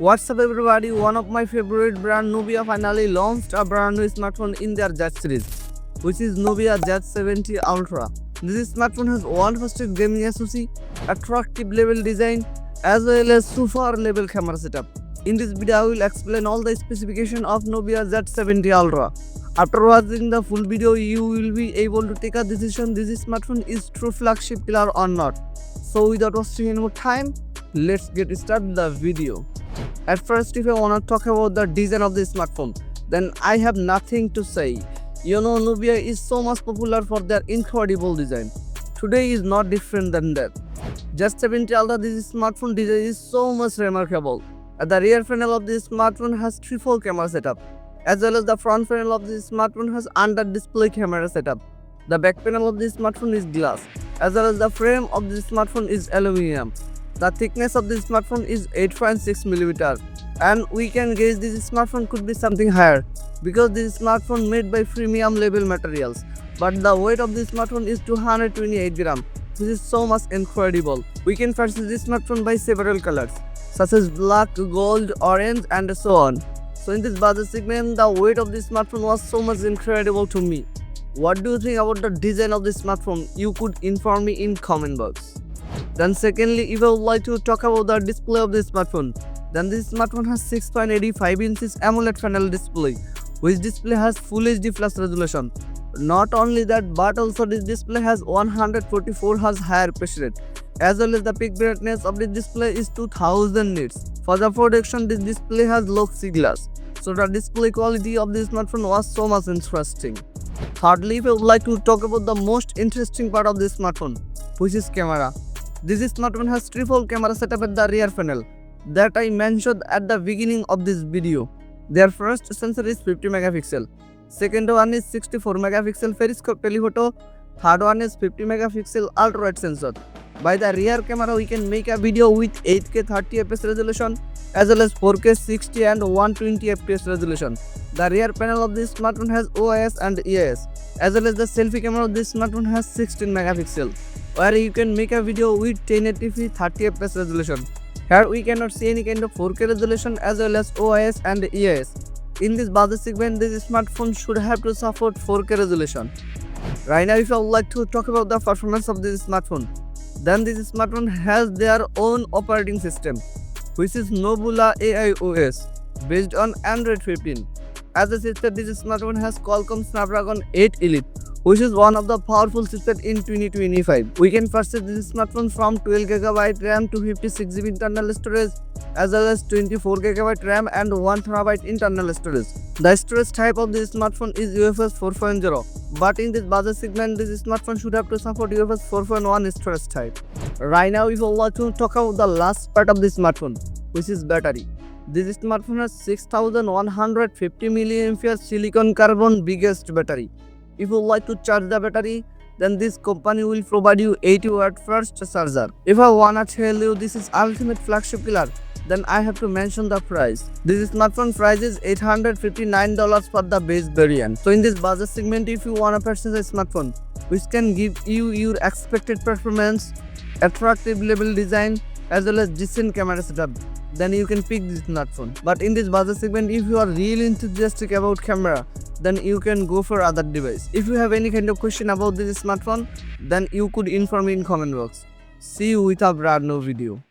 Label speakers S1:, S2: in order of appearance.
S1: What's up everybody, one of my favorite brand Nubia finally launched a brand new smartphone in their Z series, which is Nubia Z70 Ultra. This smartphone has one-fasted gaming SoC, attractive level design as well as super level camera setup. In this video I will explain all the specification of Nubia Z70 Ultra. After watching the full video you will be able to take a decision this smartphone is true flagship killer or not. So without wasting any more time, let's get started the video. At first, if I wanna talk about the design of this smartphone, then I have nothing to say. You know, Nubia is so much popular for their incredible design. Today is not different than that. Z70 Ultra, this smartphone design is so much remarkable. At the rear panel of this smartphone has triple camera setup, as well as the front panel of this smartphone has under-display camera setup. The back panel of this smartphone is glass, as well as the frame of this smartphone is aluminum. The thickness of this smartphone is 8.6 mm, and we can guess this smartphone could be something higher because this smartphone made by premium level materials. But the weight of this smartphone is 228 grams. This is so much incredible. We can purchase this smartphone by several colors such as black, gold, orange and so on. So in this budget segment, the weight of this smartphone was so much incredible to me. What do you think about the design of this smartphone? You could inform me in comment box. Then secondly, if I would like to talk about the display of this smartphone, then this smartphone has 6.85 inches AMOLED panel display, which display has Full HD Plus resolution. Not only that, but also this display has 144 Hz higher refresh rate, as well as the peak brightness of this display is 2000 nits. For the protection, this display has Loxy glass, so the display quality of this smartphone was so much interesting. Thirdly, if I would like to talk about the most interesting part of this smartphone, which is camera. This smartphone has triple camera setup at the rear panel that I mentioned at the beginning of this video. Their first sensor is 50 megapixel, second one is 64 megapixel periscope telephoto, third one is 50 megapixel ultra wide sensor. By the rear camera we can make a video with 8K 30fps resolution as well as 4K 60 and 120fps resolution. The rear panel of this smartphone has OIS and EIS, as well as the selfie camera of this smartphone has 16 megapixel, where you can make a video with 1080p 30fps resolution. Here we cannot see any kind of 4K resolution as well as OIS and EIS. In this budget segment, this smartphone should have to support 4K resolution. Right now, if I would like to talk about the performance of this smartphone, then this smartphone has their own operating system, which is Nebula AI OS, based on Android 15. As a chipset, this smartphone has Qualcomm Snapdragon 8 Elite, which is one of the powerful chipset in 2025. We can purchase this smartphone from 12GB RAM to 56GB internal storage, as well as 24GB RAM and 1TB internal storage. The storage type of this smartphone is UFS 4.0, but in this budget segment, this smartphone should have to support UFS 4.1 storage type. Right now, if I would like to talk about the last part of this smartphone, which is battery. This smartphone has 6150 mAh silicon carbon biggest battery. If you would like to charge the battery, then this company will provide you 80W first charger. If I wanna tell you this is ultimate flagship killer, then I have to mention the price. This smartphone price is $859 for the base variant. So in this budget segment, if you wanna purchase a smartphone which can give you your expected performance, attractive level design, as well as decent camera setup, then you can pick this smartphone. But in this budget segment, if you are really enthusiastic about camera, then you can go for other device. If you have any kind of question about this smartphone, then you could inform me in comment box. See you with a brand new video.